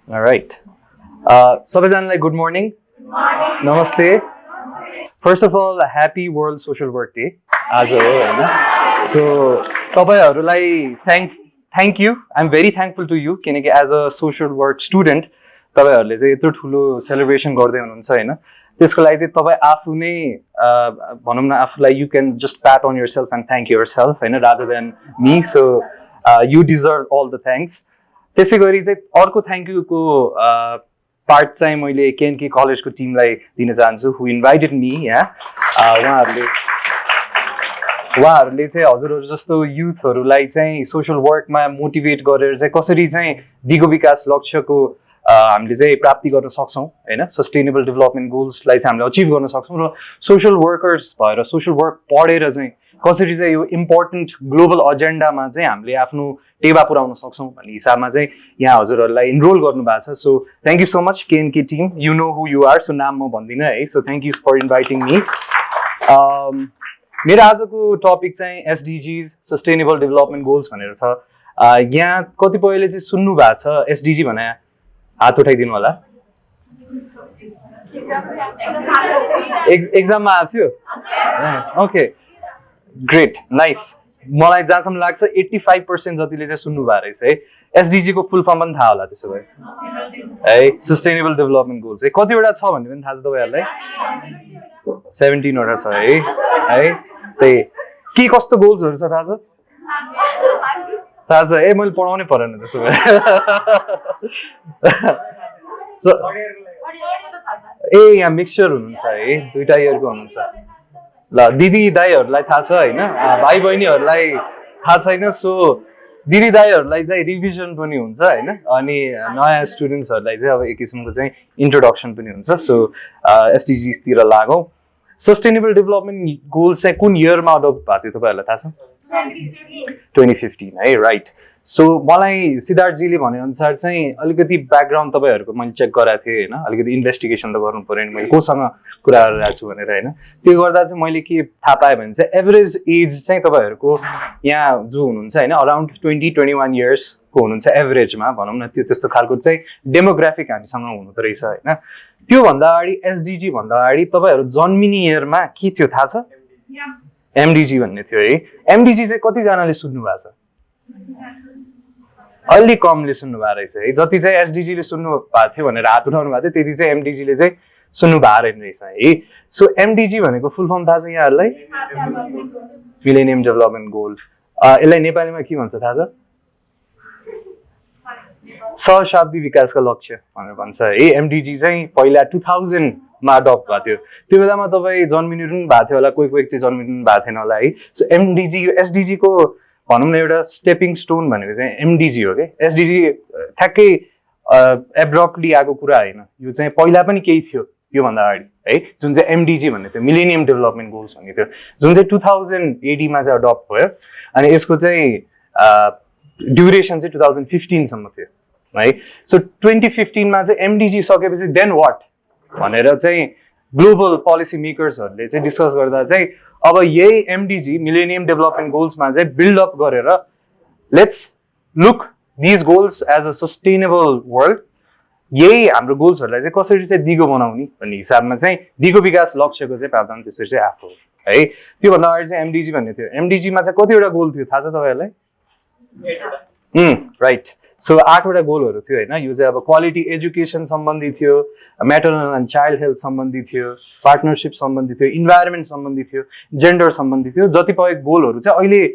All right. सबैजनालाई good morning. Namaste. First of all, happy World Social Work Day. आज हो हैन. So तपाईहरुलाई thank you. I'm very thankful to you किनकि as a social work student तपाईहरुले चाहिँ यत्रो ठुलो सेलिब्रेसन गर्दै हुनुहुन्छ हैन. त्यसको लागि चाहिँ तपाई आफू नै भनौं न आफूलाई you can just pat on yourself and thank yourself हैन rather than me. So you deserve all the thanks. त्यसै गरी चाहिँ अर्को थ्याङ्क यूको पार्ट चाहिँ मैले केएनके कलेजको टिमलाई दिन चाहन्छु हु इन्भाइटेड मी यहाँ उहाँहरूले चाहिँ हजुरहरू जस्तो युथहरूलाई चाहिँ सोसल वर्कमा मोटिभेट गरेर चाहिँ कसरी चाहिँ दिगो विकास लक्ष्यको हामीले चाहिँ प्राप्ति गर्न सक्छौँ होइन सस्टेनेबल डेभलपमेन्ट गोल्सलाई चाहिँ हामीले अचिभ गर्न सक्छौँ र सोसल वर्कर्स भएर सोसल वर्क पढेर चाहिँ कसरी चाहिँ यो इम्पोर्टेन्ट ग्लोबल एजेन्डामा चाहिँ हामीले आफ्नो टेवा पुर्याउन सक्छौँ भन्ने हिसाबमा चाहिँ यहाँ हजुरहरूलाई इनरोल गर्नु भएको छ. So thank you so much KNK team. You know who you are. So नाम म भन्दिनँ है. So thank you for inviting me. मेरो आजको टपिक चाहिँ एसडिजिज सस्टेनेबल डेभलपमेन्ट गोल्स भनेर छ. यहाँ कतिपयले चाहिँ सुन्नु भएको छ एसडिजी भने हात उठाइदिनु होला. एक्जाममा आएको थियो. Okay great nice. मलाई जहाँसम्म लाग्छ 85% जतिले चाहिँ सुन्नु भएको रहेछ है. एसडिजी को फुल फर्म पनि थाहा होला त्यसो भए है. सस्टेनेबल डेभलपमेन्ट गोल्स है कतिवटा छ भन्ने पनि थाहा छ तपाईँहरूलाई. 17 वटा छ है. त्यही के कस्तो गोल्सहरू छ थाहा छ. थाहा छ ए मैले पढाउनै परेन त्यसो भए. ए यहाँ मिक्सचर हुनुहुन्छ है दुईटा इयरको हुनुहुन्छ. ल दिदी दाईहरूलाई थाहा छ होइन भाइ बहिनीहरूलाई थाहा छैन. सो दिदी दाईहरूलाई चाहिँ रिभिजन पनि हुन्छ होइन अनि नयाँ स्टुडेन्ट्सहरूलाई चाहिँ अब एक किसिमको चाहिँ इन्ट्रोडक्सन पनि हुन्छ. सो एसडिजिसतिर लागौँ. सस्टेनेबल डेभलपमेन्ट गोल्स चाहिँ कुन इयरमा अडप्ट भएको थियो तपाईँहरूलाई थाहा छ. 2015 है राइट. सो मलाई सिद्धार्थजीले भनेअनुसार चाहिँ अलिकति ब्याकग्राउन्ड तपाईँहरूको मैले चेक गराएको थिएँ होइन. अलिकति इन्भेस्टिगेसन त गर्नु पऱ्यो नि मैले कोसँग कुरा गरिरहेको छु भनेर होइन. त्यो गर्दा चाहिँ मैले के थाहा पाएँ भने चाहिँ एभरेज एज चाहिँ तपाईँहरूको यहाँ जो हुनुहुन्छ होइन अराउन्ड 20-21 इयर्सको हुनुहुन्छ एभरेजमा भनौँ न. त्यो त्यस्तो खालको चाहिँ डेमोग्राफिक हामीसँग हुँदो रहेछ होइन. त्योभन्दा अगाडि एसडिजी भन्दा अगाडि तपाईँहरू जन्मिने इयरमा के थियो थाहा छ. एमडिजी भन्ने थियो है. एमडिजी चाहिँ कतिजनाले सुन्नु भएको छ. अलि कमले सुन्नु भएको रहेछ है. जति चाहिँ एसडिजीले सुन्नु भएको थियो भनेर हात उठाउनु भएको थियो त्यति चाहिँ एमडिजीले चाहिँ सुन्नु भएको रहेछ है. सो एमडिजी भनेको फुल फर्म थाहा छ यहाँहरूलाई. Millennium development goal. यसलाई नेपालीमा के भन्छ थाहा छ. सहशाब्दी विकासका लक्ष्य भनेर भन्छ है. एमडिजी चाहिँ पहिला 2000 मा अडप्ट भएको थियो. त्यो बेलामा तपाईँ जन्मिनु पनि भएको थियो होला कोही कोही चाहिँ जन्मिनु भएको थिएन होला है. सो एमडिजी एसडिजी को भनौँ न एउटा स्टेपिङ स्टोन भनेको चाहिँ एमडिजी हो कि. एसडिजी ठ्याक्कै एब्रप्टली आएको कुरा होइन. यो चाहिँ पहिला पनि केही थियो योभन्दा अगाडि है जुन चाहिँ एमडिजी भन्ने थियो मिलेनियम डेभलपमेन्ट गोल्स भन्ने थियो जुन चाहिँ 2000 एडीमा चाहिँ अडप्ट भयो अनि यसको चाहिँ ड्युरेसन चाहिँ 2015 सम्म थियो है. सो 2015 मा चाहिँ एमडिजी सकेपछि देन वाट भनेर चाहिँ ग्लोबल पोलिसी मेकर्सहरूले चाहिँ डिस्कस गर्दा चाहिँ अब यही एमडिजी मिलेनियम डेभलपमेन्ट गोल्समा चाहिँ बिल्डअप गरेर let's look these goals as a sustainable world. यही हाम्रो गोल्सहरूलाई चाहिँ कसरी चाहिँ दिगो बनाउने भन्ने हिसाबमा चाहिँ दिगो विकास लक्ष्यको चाहिँ प्रावधान त्यसरी चाहिँ आएको है. त्योभन्दा अगाडि चाहिँ एमडिजी भन्ने थियो. एमडिजीमा चाहिँ कतिवटा गोल थियो थाहा छ तपाईँहरूलाई. राइट. सो 8वटा गोलहरू थियो होइन. यो चाहिँ अब क्वालिटी एजुकेसन सम्बन्धी थियो, म्याटरनल एन्ड चाइल्ड हेल्थ सम्बन्धी थियो, पार्टनरसिप सम्बन्धी थियो, इन्भाइरोमेन्ट सम्बन्धी थियो, जेन्डर सम्बन्धी थियो. जतिपय गोलहरू चाहिँ अहिले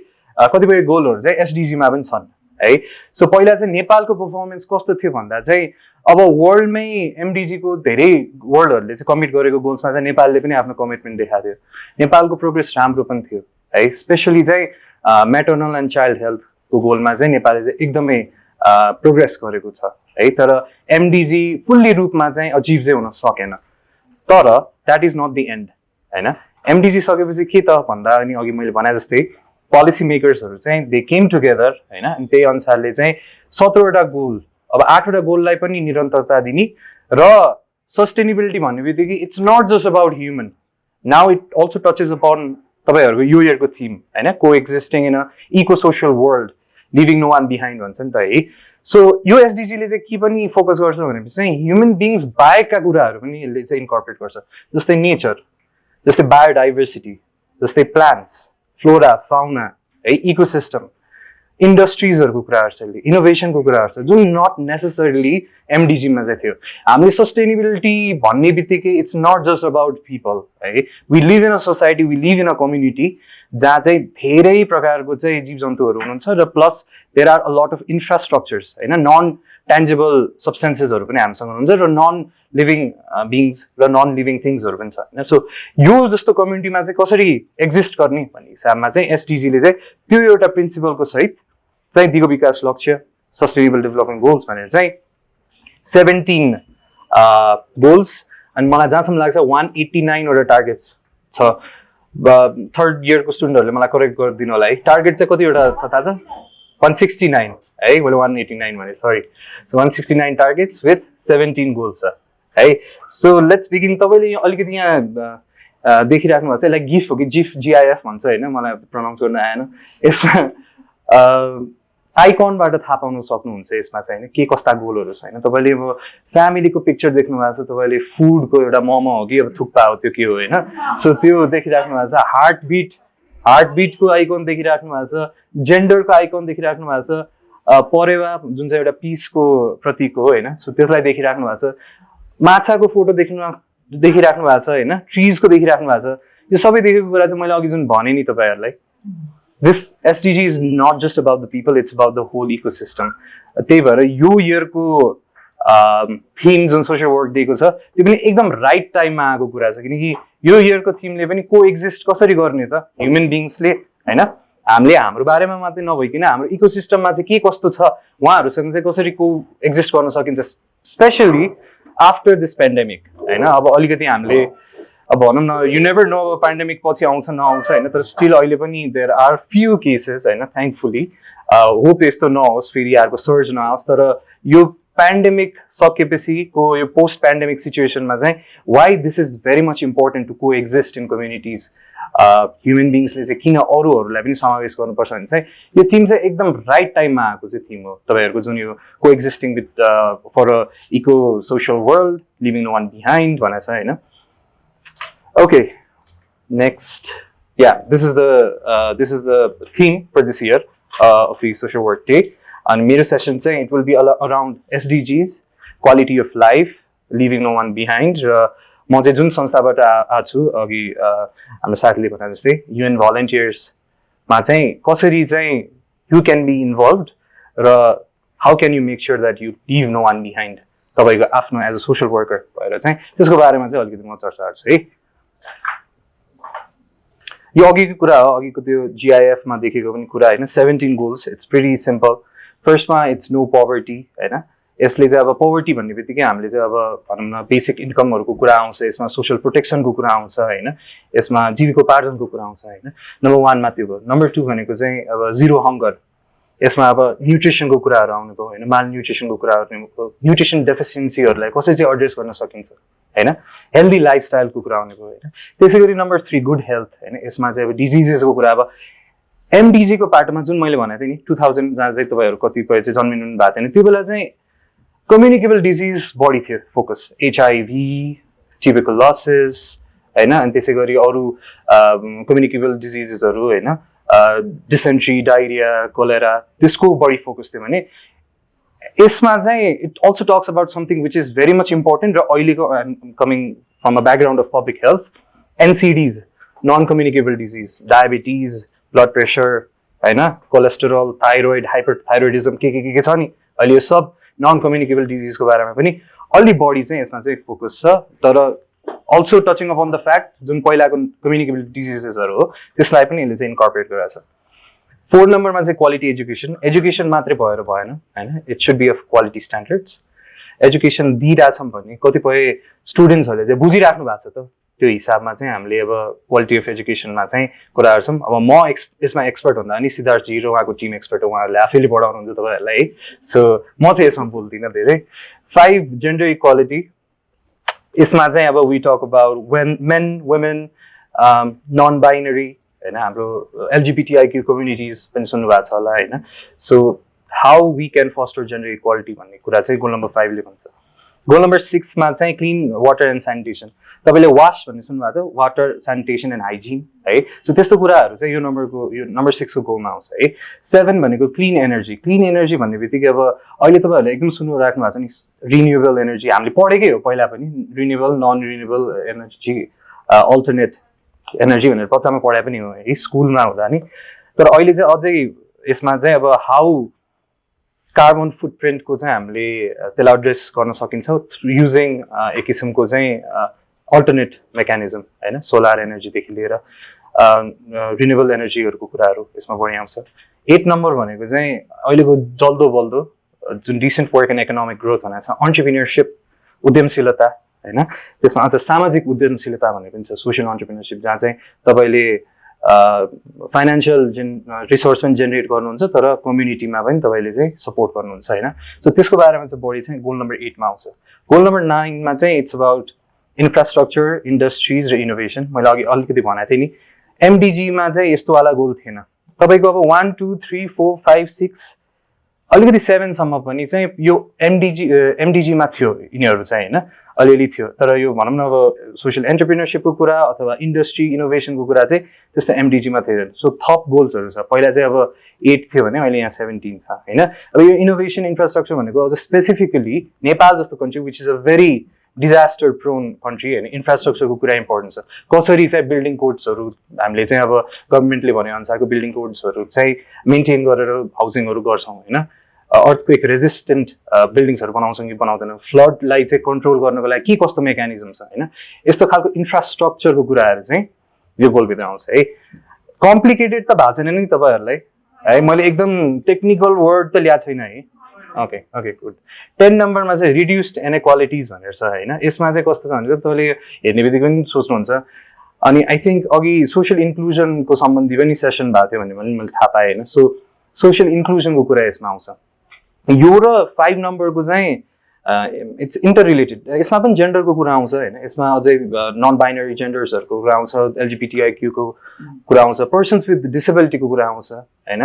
कतिपय गोलहरू चाहिँ एसडिजीमा पनि छन् है. सो पहिला चाहिँ नेपालको पर्फर्मेन्स कस्तो थियो भन्दा चाहिँ अब वर्ल्डमै एमडिजीको धेरै वर्ल्डहरूले चाहिँ कमिट गरेको गोल्समा चाहिँ नेपालले पनि आफ्नो कमिटमेन्ट देखाएको थियो. नेपालको प्रोग्रेस राम्रो पनि थियो है. स्पेसली चाहिँ म्याटरनल एन्ड चाइल्ड हेल्थको गोलमा चाहिँ नेपालले चाहिँ एकदमै प्रोग्रेस गरेको छ है. तर एमडिजी फुल्ली रूपमा चाहिँ अचिभ चाहिँ हुन सकेन. तर that is not the end होइन. एमडिजी सकेपछि के त भन्दा अनि अघि मैले भने जस्तै पोलिसी मेकर्सहरू चाहिँ दे केम टुगेदर होइन. अनि त्यही अनुसारले चाहिँ 17वटा गोल अब 8वटा गोललाई पनि निरन्तरता दिने र सस्टेनेबिलिटी भन्ने बित्तिकै it's not just about human. Now it also touches upon तपाईँहरूको यो इयरको थिम होइन को existing in a eco social world living no one behind भन्छ नि त है. सो यो एसडिजीले चाहिँ के पनि फोकस गर्छ भनेपछि चाहिँ ह्युमन बिङ्स बाहेकका कुराहरू पनि यसले चाहिँ इन्कर्पोरेट गर्छ, जस्तै नेचर, जस्तै बायोडाइभर्सिटी, जस्तै प्लान्ट्स, फ्लोरा फाउना है, इकोसिस्टम, इन्डस्ट्रिजहरूको कुराहरू छ, यसले इनोभेसनको कुराहरू छ जुन नट नेसेसरीली एमडिजीमा चाहिँ थियो। हामीले सस्टेनेबिलिटी भन्ने बित्तिकै it's not just about people है, we live in a society, we live in a community जहाँ चाहिँ धेरै प्रकारको चाहिँ जीव जन्तुहरू हुनुहुन्छ र plus there are a lot of infrastructures होइन, नन ट्यान्जेबल सब्सटेन्सेसहरू पनि हामीसँग हुन्छ र नन लिभिङ बिङ्स र नन लिभिङ थिङ्सहरू पनि छ होइन। सो यो जस्तो कम्युनिटीमा चाहिँ कसरी एक्जिस्ट गर्ने भन्ने हिसाबमा चाहिँ एसडिजीले चाहिँ त्यो एउटा प्रिन्सिपलको सहित चाहिँ दिगो विकास लक्ष्य सस्टेनेबल डेभलपमेन्ट गोल्स भनेर चाहिँ 17 गोल्स अनि मलाई जहाँसम्म लाग्छ 189 वटा टार्गेट्स छ। थर्ड इयरको स्टुडेन्टहरूले मलाई करेक्ट गरिदिनु होला है, टार्गेट चाहिँ कतिवटा छ थाहा छ? 169 है, मैले 189 भने sorry. So 169 targets with 17 goals छ है। So let's begin. तपाईँले अलिकति यहाँ देखिराख्नु भएको छ, यसलाई गिफ हो कि जिफ, जिआइएफ भन्छ होइन, मलाई प्रनाउन्स गर्न आएन। यसमा आइकनबाट थाहा पाउन सक्नुहुन्छ यसमा चाहिँ होइन के कस्ता गोलहरू छ होइन। तपाईँले अब फ्यामिलीको पिक्चर देख्नु भएको छ, तपाईँले फुडको एउटा मोमो हो कि अब थुक्पा हो त्यो के हो होइन, सो त्यो देखिराख्नु भएको छ। हार्टबिटको आइकन देखिराख्नु भएको छ, जेन्डरको आइकन देखिराख्नु भएको छ, परेवा जुन चाहिँ एउटा पिसको प्रतीक हो होइन, सो त्यसलाई देखिराख्नु भएको छ, माछाको फोटो देखिराख्नु भएको छ होइन, ट्रिजको देखिराख्नु भएको छ। यो सबै देखेको कुरा चाहिँ मैले अघि जुन भने नि तपाईँहरूलाई, this SDG is not just about the people, it's about the whole ecosystem. त्यही भएर यो इयरको थीम जुन सोसियल वर्क दिएको छ त्यो पनि एकदम राइट टाइममा आएको कुरा छ, किनकि यो इयरको थिमले पनि को एक्जिस्ट कसरी गर्ने त ह्युमन बिङ्सले होइन। हामीले हाम्रो बारेमा मात्रै नभइकन हाम्रो इकोसिस्टममा चाहिँ के कस्तो छ, उहाँहरूसँग चाहिँ कसरी को एक्जिस्ट गर्न सकिन्छ, स्पेसली आफ्टर दिस पेन्डेमिक होइन। अब अलिकति हामीले अब भनौँ न, यु नेभर नो अब पेन्डेमिक पछि आउँछ नआउँछ होइन, तर स्टिल अहिले पनि देयर आर फ्यु केसेस होइन, थ्याङ्कफुली। होप यस्तो नहोस् फेरि अर्को सर्ज नआओस्, तर यो पेन्डेमिक सकेपछिको यो पोस्ट पेन्डेमिक सिचुएसनमा चाहिँ why this is very much important to coexist in communities, human बिङ्सले चाहिँ किन अरूहरूलाई पनि समावेश गर्नुपर्छ भने चाहिँ यो थिम चाहिँ एकदम राइट टाइममा आएको चाहिँ थिम हो तपाईँहरूको जुन यो coexisting with for a eco social world living no one behind भनेको छ होइन। Okay, next, yeah, this is the theme for this year of the Social Work Day. And मेरो session चाहिँ it will be around SDGs, quality of life, leaving no one behind. म चाहिँ जुन संस्थाबाट आएको छु अघि हाम्रो साथीले भने जस्तै UN volunteers मा चाहिँ कसरी चाहिँ you can be involved र how can you make sure that you leave no one behind तपाईँको आफ्नो एज अ सोसियल वर्कर भएर चाहिँ त्यसको बारेमा चाहिँ अलिकति म चर्चा गर्छु है। यो अघिको कुरा हो, अघिको त्यो जिआइएफमा देखेको पनि कुरा होइन, 17 गोल्स। It's very simple. फर्स्टमा इट्स नो पोभर्टी होइन, यसले चाहिँ अब पोभर्टी भन्ने बित्तिकै हामीले चाहिँ अब भनौँ न बेसिक इन्कमहरूको कुरा आउँछ, यसमा सोसियल प्रोटेक्सनको कुरा आउँछ होइन, यसमा जीविकोपार्जनको कुरा आउँछ होइन। नम्बर 1मा त्यो भयो। नम्बर 2 भनेको चाहिँ अब जिरो हङ्गर, यसमा अब न्युट्रिसनको कुराहरू आउनुभयो होइन, माल न्युट्रिसनको कुराहरू आउनुभयो, न्युट्रिसन डेफिसियन्सीहरूलाई कसरी चाहिँ एड्रेस गर्न सकिन्छ होइन, हेल्दी लाइफस्टाइलको कुरा आउने भयो होइन। त्यसै गरी नम्बर 3 गुड हेल्थ होइन, यसमा चाहिँ अब डिजिजेसको कुरा। अब एमडिजीको पार्टमा जुन मैले भनेको थिएँ नि 2000 जहाँ चाहिँ तपाईँहरू कतिपय चाहिँ जन्मिनु भएको थिएन, त्यो बेला चाहिँ कम्युनिकेबल डिजिज बढी थियो फोकस, एचआइभी, ट्युबरकुलोसिस होइन, अनि त्यसै गरी अरू कम्युनिकेबल डिजिजेसहरू होइन, डिसेन्ट्री, डायरिया, कोलेरा, त्यसको बढी फोकस थियो भने यसमा चाहिँ it also talks about something which is very much important. र अहिलेको I am coming from a background of public health, NCDs, non communicable disease, diabetes, blood pressure होइन, कोलेस्टेरोल, थाइरोइड, हाइपरथाइरोइडिजम के छ नि, अहिले यो सब नन कम्युनिकेबल डिजिजको बारेमा पनि अलि बढी चाहिँ यसमा चाहिँ फोकस छ। तर also touching upon the fact जुन पहिलाको कम्युनिकेबल डिजिजेसहरू हो त्यसलाई पनि यसले चाहिँ इन्कर्पोरेट गरेको छ। 4 नम्बरमा चाहिँ क्वालिटी एजुकेसन। एजुकेसन मात्रै भएर भएन होइन, it should be of quality standards. Education दिइरहेछौँ भने कतिपय स्टुडेन्ट्सहरूले चाहिँ बुझिराख्नु भएको छ त, त्यो हिसाबमा चाहिँ हामीले अब क्वालिटी अफ एजुकेसनमा चाहिँ कुराहरू छौँ। अब म यसमा एक्सपर्ट हुँदा नि सिद्धार्थजी र उहाँको टिम एक्सपर्ट हो, उहाँहरूले आफैले पढाउनुहुन्छ तपाईँहरूलाई है, सो म चाहिँ यसमा बोल्दिनँ धेरै। 5 जेन्डर इक्वालिटी, यसमा चाहिँ अब we talk about men women, non binary होइन, हाम्रो एलजिबिटिआइक्यू कम्युनिटिज पनि सुन्नु भएको छ होला होइन। So how we can foster gender equality भन्ने कुरा चाहिँ गोल नम्बर 5 ले भन्छ। गोल नम्बर 6 मा चाहिँ क्लिन वाटर एन्ड स्यानिटेसन, तपाईँले वास भन्ने सुन्नुभएको थियो, वाटर स्यानिटेसन एन्ड हाइजिन है। सो त्यस्तो कुराहरू चाहिँ यो नम्बर 6 को गोलमा आउँछ है। 7 भनेको क्लिन एनर्जी। क्लिन एनर्जी भन्ने बित्तिकै अब अहिले तपाईँहरूले एकदम सुनिराख्नु भएको छ नि, रिन्युएबल एनर्जी हामीले पढेकै हो पहिला पनि, renewable non renewable energy alternate energy भनेर कक्षामा पढाए पनि हो है स्कुलमा हुँदा नि। तर अहिले चाहिँ अझै यसमा चाहिँ अब हाउ कार्बन फुटप्रिन्टको चाहिँ हामीले त्यसलाई एड्रेस गर्न सकिन्छ युजिङ एक किसिमको चाहिँ अल्टरनेट मेकानिजम होइन, सोलर एनर्जीदेखि लिएर रिन्युएबल एनर्जीहरूको कुराहरू यसमा बढी आउँछ। 8 नम्बर भनेको चाहिँ अहिलेको जल्दो बल्दो जुन recent work and economic growth भनेको छ, अन्टरप्रिन्योरसिप, उद्यमशीलता होइन। त्यसमा अझ सामाजिक उद्यमशीलता भन्ने पनि छ, सोसियल अन्टरप्रिन्योरसिप, जहाँ चाहिँ तपाईँले फाइनेन्सियल रिसोर्स पनि जेनेरेट गर्नुहुन्छ तर कम्युनिटीमा पनि तपाईँले चाहिँ सपोर्ट गर्नुहुन्छ होइन। सो त्यसको बारेमा चाहिँ बढी चाहिँ गोल नम्बर 8 मा आउँछ। गोल नम्बर 9 मा चाहिँ इट्स अबाउट इन्फ्रास्ट्रक्चर, इन्डस्ट्रिज र इनोभेसन। मैले अघि अलिकति भनेको थिएँ नि, एमडिजीमा चाहिँ यस्तोवाला गोल थिएन तपाईँको। अब 1 2 3 4 5 6 अलिकति 7 सम्म पनि चाहिँ यो एमडिजीमा थियो यिनीहरू चाहिँ होइन, अलिअलि थियो। तर यो भनौँ न अब सोसियल एन्टरप्रिन्योरसिपको कुरा अथवा इन्डस्ट्री इनोभेसनको कुरा चाहिँ त्यस्तो एमडिजीमा थिएन। सो थप गोल्सहरू छ, पहिला चाहिँ अब 8 थियो भने अहिले यहाँ 17 छ होइन। अब यो इनोभेसन इन्फ्रास्ट्रक्चर भनेको अझ स्पेसिफिकली नेपाल जस्तो country which is a very disaster prone country होइन, इन्फ्रास्ट्रक्चरको कुरा इम्पोर्टेन्ट छ। कसरी चाहिँ बिल्डिङ कोड्सहरू हामीले चाहिँ अब गभर्मेन्टले भनेअनुसारको बिल्डिङ कोड्सहरू चाहिँ मेन्टेन गरेर हाउसिङहरू गर्छौँ होइन, अर्थक्वेक रेजिस्टेन्ट बिल्डिङ्सहरू बनाउँछौँ कि बनाउँदैनौँ, फ्लडलाई चाहिँ कन्ट्रोल गर्नको लागि के कस्तो मेकानिजम छ होइन, यस्तो खालको इन्फ्रास्ट्रक्चरको कुराहरू चाहिँ यो गोलभित्र आउँछ है। कम्प्लिकेटेड त भएको छैन नि तपाईँहरूलाई है, मैले एकदम टेक्निकल वर्ड त ल्याएको छैन है। Okay okay good. 10 नम्बरमा चाहिँ रिड्युस्ड इनइक्वालिटिज भनेर छ होइन। यसमा चाहिँ कस्तो छ भने तपाईँले हेर्ने बित्तिकै पनि सोच्नुहुन्छ। अनि आई थिङ्क अघि सोसियल इन्क्लुजनको सम्बन्धी पनि सेसन भएको थियो भन्ने मैले थाहा पाएँ होइन। सो सोसियल इन्क्लुजनको कुरा यसमा आउँछ। यो र 5 नम्बरको चाहिँ इट्स इन्टर रिलेटेड, यसमा पनि जेन्डरको कुरा आउँछ होइन, यसमा अझै नन बाइनरी जेन्डर्सहरूको कुरा आउँछ, एलजिबिटिआइक्यूको कुरा आउँछ, पर्सन्स विथ डिसेबिलिटीको कुरा आउँछ होइन।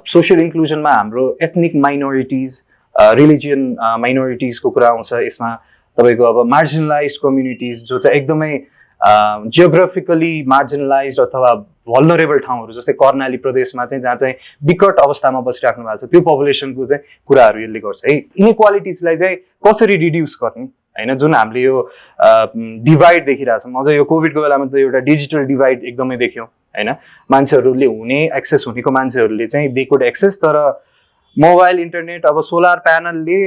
सोसियल इन्क्लुजनमा हाम्रो एथनिक माइनोरिटिज, रिलिजियन माइनोरिटिजको कुरा आउँछ यसमा। तपाईँको अब मार्जिनलाइज कम्युनिटिज जो चाहिँ एकदमै जियोग्राफिकली मार्जिनलाइज अथवा भल्नरेबल ठाउँहरू जस्तै कर्णाली प्रदेशमा चाहिँ जहाँ चाहिँ विकट अवस्थामा बसिराख्नु भएको छ त्यो पपुलेसनको चाहिँ कुराहरू यसले गर्छ है। इनइक्वालिटिजलाई चाहिँ कसरी रिड्युस गर्ने होइन, जुन हामीले यो डिभाइड देखिरहेछौँ, अझ यो कोभिडको बेलामा त एउटा डिजिटल डिभाइड एकदमै देख्यौँ होइन। मान्छेहरूले हुने एक्सेस हुनेको मान्छेहरूले चाहिँ दे कुड एक्सेस, तर मोबाइल इन्टरनेट अब सोलर प्यानलले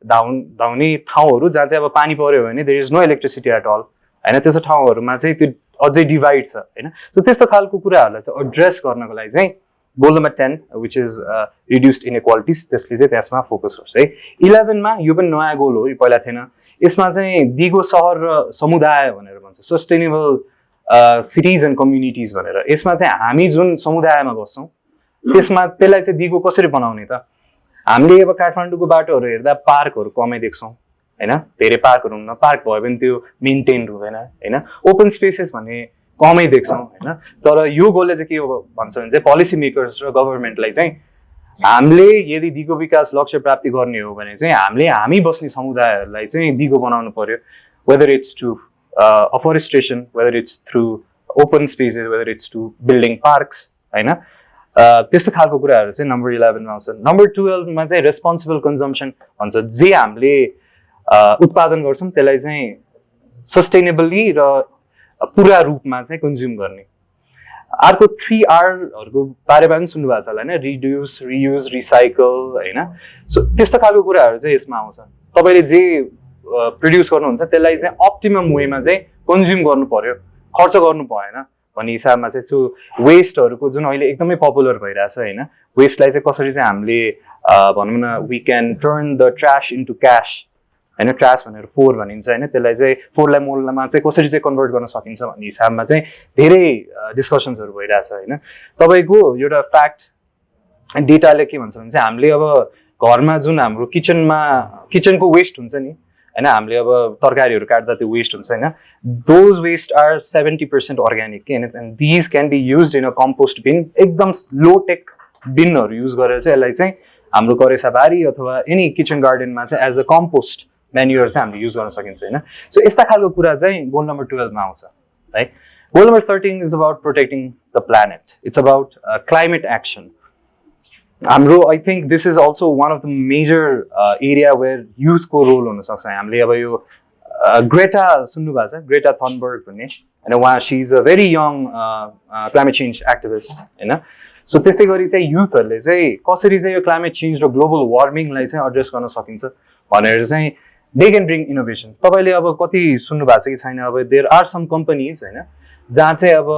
धाउने ठाउँहरू जहाँ चाहिँ अब पानी पऱ्यो भने there is no electricity at all होइन, त्यस्तो ठाउँहरूमा चाहिँ त्यो अझै डिभाइड छ होइन। सो त्यस्तो खालको कुराहरूलाई चाहिँ एड्रेस गर्नको लागि चाहिँ goal number 10 which is reduced inequalities, त्यसले चाहिँ त्यसमा फोकस गर्छ है। 11मा यो पनि नयाँ गोल हो, यो पहिला थिएन। यसमा चाहिँ दिगो सहर र समुदाय भनेर भन्छ, सस्टेनेबल सिटिज एन्ड कम्युनिटिज भनेर। यसमा चाहिँ हामी जुन समुदायमा बस्छौँ त्यसमा त्यसलाई चाहिँ दिगो कसरी बनाउने त। हामीले अब काठमाडौँको बाटोहरू हेर्दा पार्कहरू कमै देख्छौँ होइन, धेरै पार्कहरू हुन्न, पार्क भयो भने त्यो मेन्टेन्ड हुँदैन होइन, ओपन स्पेसेस भन्ने कमै देख्छौँ होइन। तर यो गोलले चाहिँ के हो भन्छ भने चाहिँ पोलिसी मेकर्स र गभर्मेन्टलाई चाहिँ हामीले यदि दिगो विकास लक्ष्य प्राप्ति गर्ने हो भने चाहिँ हामी बस्ने समुदायहरूलाई चाहिँ दिगो बनाउनु पर्यो, whether it's to afforestation, whether it's through open spaces, whether it's to building parks होइन। त्यस्तो खालको कुराहरू चाहिँ नम्बर 11मा आउँछ। नम्बर 12मा चाहिँ रेस्पोन्सिबल कन्जम्सन भन्छ, जे हामीले उत्पादन गर्छौँ त्यसलाई चाहिँ सस्टेनेबली र पुरा रूपमा चाहिँ कन्ज्युम गर्ने। अर्को 3Rहरूको बारेमा पनि सुन्नुभएको छ होला होइन, रिड्युस, रियुज, रिसाइकल होइन। सो त्यस्तो खालको कुराहरू चाहिँ यसमा आउँछ। तपाईँले जे प्रड्युस गर्नुहुन्छ त्यसलाई चाहिँ अप्टिमम वेमा चाहिँ कन्ज्युम गर्नु पर्यो, खर्च गर्नु भएन भन्ने हिसाबमा चाहिँ त्यो वेस्टहरूको जुन अहिले एकदमै पपुलर भइरहेछ होइन, वेस्टलाई चाहिँ कसरी चाहिँ हामीले भनौँ न we can turn the trash into cash होइन, ट्रास भनेर 4 भनिन्छ होइन, त्यसलाई चाहिँ 4लाई मोलमा चाहिँ कसरी चाहिँ कन्भर्ट गर्न सकिन्छ भन्ने हिसाबमा चाहिँ धेरै डिस्कसन्सहरू भइरहेछ होइन। तपाईँको एउटा फ्याक्ट डेटाले के भन्छ भने चाहिँ हामीले अब घरमा जुन हाम्रो किचनको वेस्ट हुन्छ नि होइन, हामीले अब तरकारीहरू काट्दा त्यो वेस्ट हुन्छ होइन, दोज वेस्ट आर 70% अर्ग्यानिक के होइन, and these can be use in a compost bin, एकदम लो टेक बिनहरू युज गरेर चाहिँ यसलाई चाहिँ हाम्रो करेसाबारी अथवा एनी किचन गार्डनमा चाहिँ एज अ कम्पोस्ट म्यान्युअर चाहिँ हामीले युज गर्न सकिन्छ होइन सो यस्ता खालको कुरा चाहिँ गोल नम्बर 12 मा आउँछ है goal number 13 is about protecting the planet it's about climate action हाम्रो I think this is also one of the major area where युथको रोल हुनसक्छ हामीले अब यो ग्रेटा सुन्नु भएको छ ग्रेटा थनबर्ग भन्ने होइन उहाँ she is a very young climate change activist होइन सो त्यस्तै गरी चाहिँ युथहरूले चाहिँ कसरी चाहिँ यो क्लाइमेट चेन्ज र ग्लोबल वार्मिङलाई चाहिँ एड्रेस गर्न सकिन्छ भनेर चाहिँ दे क्यान ब्रिङ इनोभेसन तपाईँले अब कति सुन्नु भएको छ कि छैन अब देयर आर सम कम्पनीज होइन जहाँ चाहिँ अब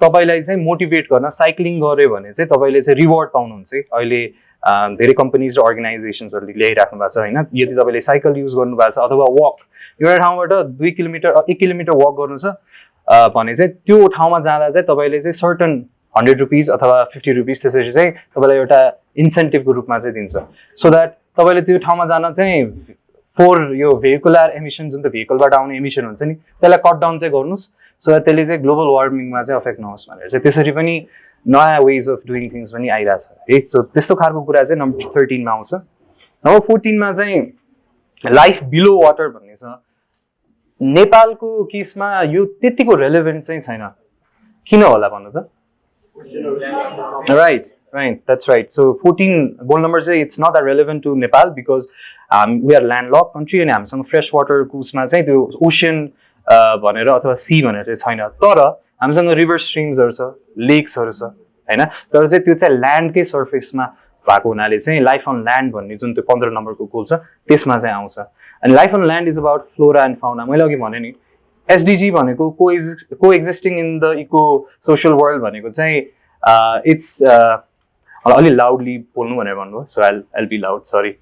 तपाईँलाई चाहिँ मोटिभेट गर्न साइक्लिङ गऱ्यो भने चाहिँ तपाईँले चाहिँ रिवार्ड पाउनुहुन्छ अहिले धेरै कम्पनीज र अर्गनाइजेसन्सहरूले ल्याइराख्नु भएको छ होइन यदि तपाईँले साइकल युज गर्नुभएको छ अथवा वक एउटा ठाउँबाट 2 किलोमिटर 1 किलोमिटर वक गर्नु छ भने चाहिँ त्यो ठाउँमा जाँदा चाहिँ तपाईँले चाहिँ सर्टन 100 रुपिस अथवा 50 रुपिस त्यसरी चाहिँ तपाईँलाई एउटा इन्सेन्टिभको रूपमा चाहिँ दिन्छ सो द्याट तपाईँले त्यो ठाउँमा जान चाहिँ फोर यो भेहिकुलर एमिसन जुन त भेहिकलबाट आउने एमिसन हुन्छ नि त्यसलाई कट डाउन चाहिँ गर्नुहोस् सो द्याट त्यसले चाहिँ ग्लोबल वार्मिङमा चाहिँ अफेक्ट नहोस् भनेर चाहिँ त्यसरी पनि नयाँ वेज अफ डुइङ थिङ्स पनि आइरहेछ है सो त्यस्तो खालको कुरा चाहिँ नम्बर 13 मा आउँछ नम्बर 14 मा चाहिँ लाइफ बिलो वाटर भन्ने छ नेपालको केसमा यो त्यतिको रेलेभेन्ट चाहिँ छैन किन होला भन्नु त right that's right so 14 goal number say it's not that relevant to Nepal because we are landlocked country and हामीसँग फ्रेश वाटर कुसमा चाहिँ त्यो ओशन भनेर अथवा सी भनेर चाहिँ छैन तर हामीसँग रिभर स्ट्रिम्सहरू छ लेक्सहरू छ हैन तर चाहिँ त्यो चाहिँ ल्यान्डकै सर्फेसमा भएको हुनाले चाहिँ लाइफ अन ल्यान्ड भन्ने जुन त्यो 15 नम्बरको गोल छ त्यसमा चाहिँ आउँछ अनि life on land is about flora and fauna मैले अघि भने नि एसडिजी भनेको को existing in the eco social world भनेको चाहिँ इट्स अलि लाउडली बोल्नु भनेर भन्नुभयो so I'll be loud sorry